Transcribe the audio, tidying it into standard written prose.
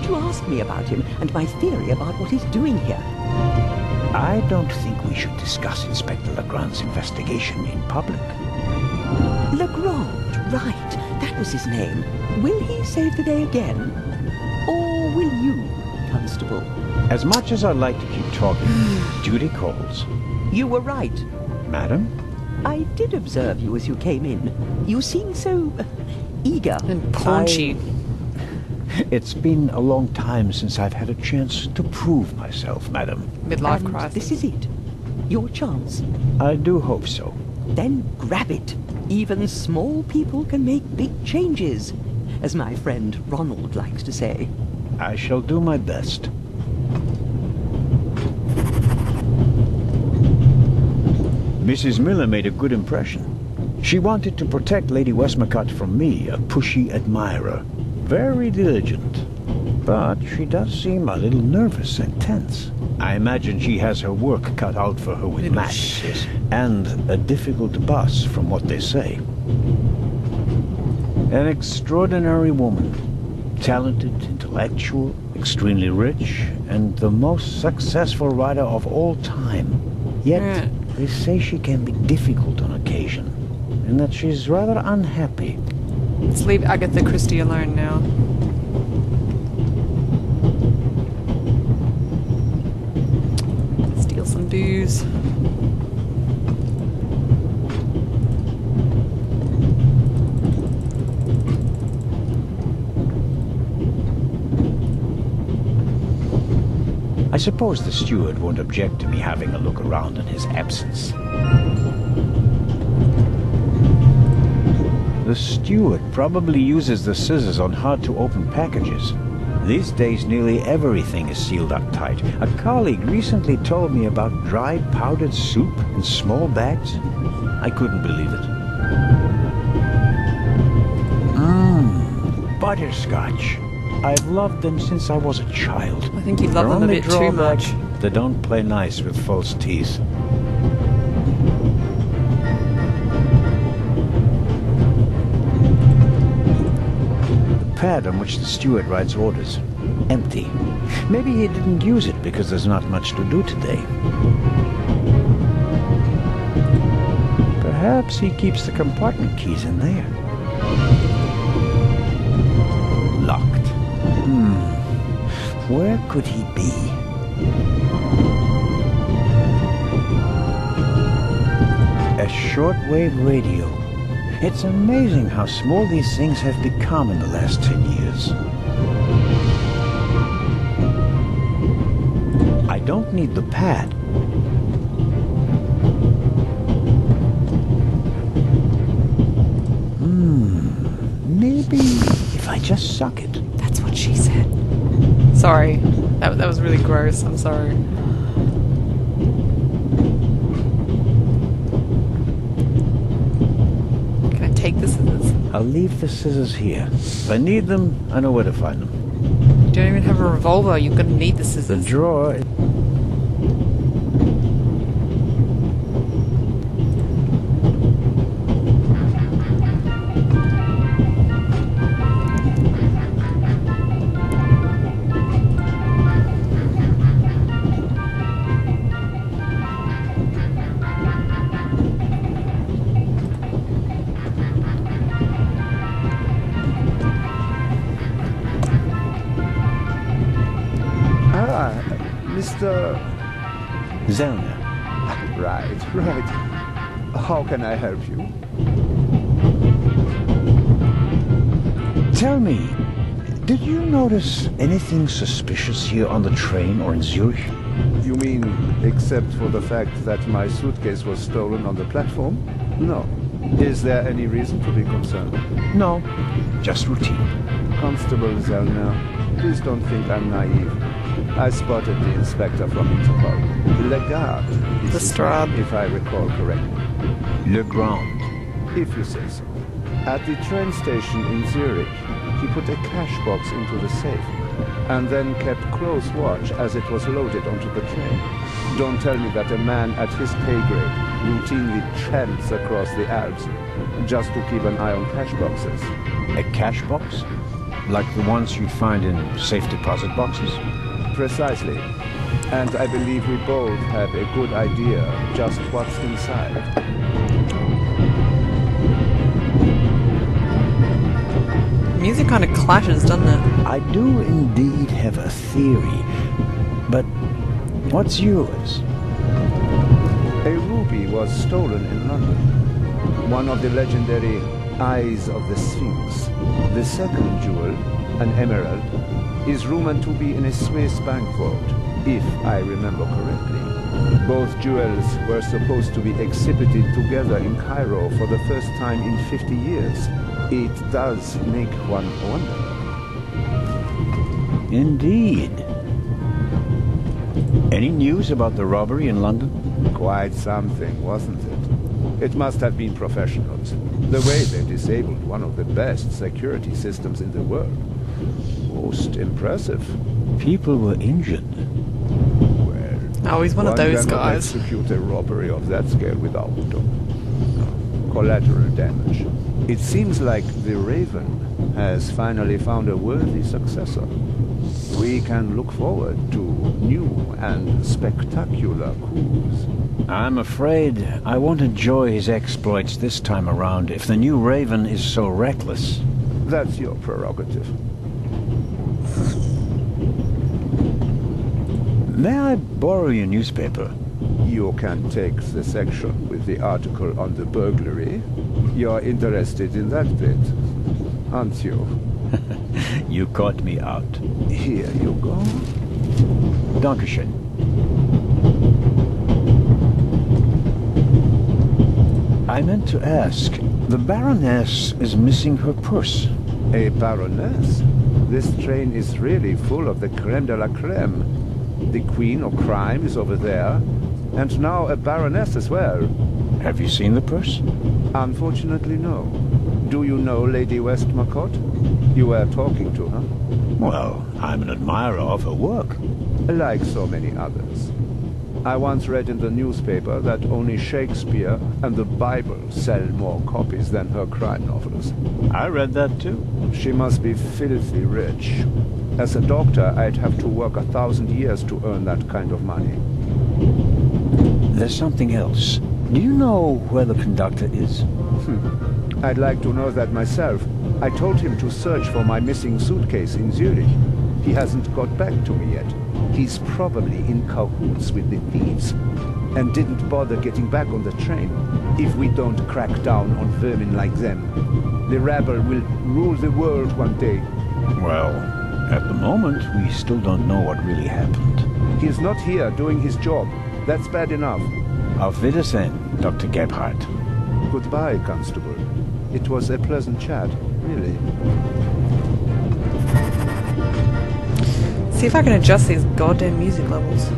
You asked me about him and my theory about what he's doing here. I don't think we should discuss Inspector Legrand's investigation in public. Legrand, right. That was his name. Will he save the day again? Or will you, Constable? As much as I'd like to keep talking, duty calls. You were right. Madam? I did observe you as you came in. You seemed so eager. And paunchy. It's been a long time since I've had a chance to prove myself, madam. Midlife And crisis. this is it. Your chance. I do hope so. Then grab it. Even small people can make big changes, as my friend Ronald likes to say. I shall do my best. Mrs. Miller made a good impression. She wanted to protect Lady Westmacott from me, a pushy admirer. Very diligent. But she does seem a little nervous and tense. I imagine she has her work cut out for her with mattresses. And a difficult boss, from what they say. An extraordinary woman. Talented, intellectual, extremely rich, and the most successful writer of all time. Yet, they say she can be difficult on occasion, and that she's rather unhappy. Let's leave Agatha Christie alone now. Steal some booze. I suppose the steward won't object to me having a look around in his absence. The steward probably uses the scissors on hard-to-open packages. These days, nearly everything is sealed up tight. A colleague recently told me about dried powdered soup in small bags. I couldn't believe it. Butterscotch. I've loved them since I was a child. I think you love them a bit too much. They don't play nice with false teeth. The pad on which the steward writes orders. Empty. Maybe he didn't use it because there's not much to do today. Perhaps he keeps the compartment keys in there. Locked. Where could he be? A shortwave radio. It's amazing how small these things have become in the last 10 years. I don't need the pad. Maybe if I just suck it. That's what she said. Sorry. That was really gross. I'm sorry. Can I take the scissors? I'll leave the scissors here. If I need them, I know where to find them. You don't even have a revolver. You're gonna need the The scissors. drawer... Mr. Zellner. Right. How can I help you? Tell me, did you notice anything suspicious here on the train or in Zurich? You mean, except for the fact that my suitcase was stolen on the platform? No. Is there any reason to be concerned? No, just routine. Constable Zellner, please don't think I'm naive. I spotted the inspector from Interpol. Legarde is his name, if I recall correctly. Legrand. If you say so. At the train station in Zurich, he put a cash box into the safe, and then kept close watch as it was loaded onto the train. Don't tell me that a man at his pay grade routinely tramps across the Alps just to keep an eye on cash boxes. A cash box? Like the ones you'd find in safe deposit boxes? Precisely. And I believe we both have a good idea just what's inside. Music kind of clashes, doesn't it? I do indeed have a theory, but what's yours? A ruby was stolen in London. One of the legendary Eyes of the Sphinx. The second jewel, an emerald, is rumored to be in a Swiss bank vault, if I remember correctly. Both jewels were supposed to be exhibited together in Cairo for the first time in 50 years. It does make one wonder. Indeed. Any news about the robbery in London? Quite something, wasn't it? It must have been professionals. The way they disabled one of the best security systems in the world. Most impressive. People were injured. Well, Oh, he's one of those cannot guys. execute a robbery of that scale without collateral damage. It seems like the Raven has finally found a worthy successor. We can look forward to new and spectacular coups. I'm afraid I won't enjoy his exploits this time around if the new Raven is so reckless. That's your prerogative. May I borrow your newspaper? You can take the section with the article on the burglary. You're interested in that bit, aren't you? You caught me out. Here you go. Dankeschön. I meant to ask, the Baroness is missing her purse. A baroness? This train is really full of the creme de la creme. The queen of crime is over there, and now a baroness as well. Have you seen the purse? Unfortunately, no. Do you know Lady Westmacott? You were talking to her. Well, I'm an admirer of her work. Like so many others. I once read in the newspaper that only Shakespeare and the Bible sell more copies than her crime novels. I read that too. She must be filthy rich. As a doctor, I'd have to work 1,000 years to earn that kind of money. There's something else. Do you know where the conductor is? I'd like to know that myself. I told him to search for my missing suitcase in Zurich. He hasn't got back to me yet. He's probably in cahoots with the thieves and didn't bother getting back on the train. If we don't crack down on vermin like them, the rabble will rule the world one day. Well, at the moment, we still don't know what really happened. He's not here doing his job. That's bad enough. Auf Wiedersehen, Dr. Gebhardt. Goodbye, Constable. It was a pleasant chat, really. See if I can adjust these goddamn music levels.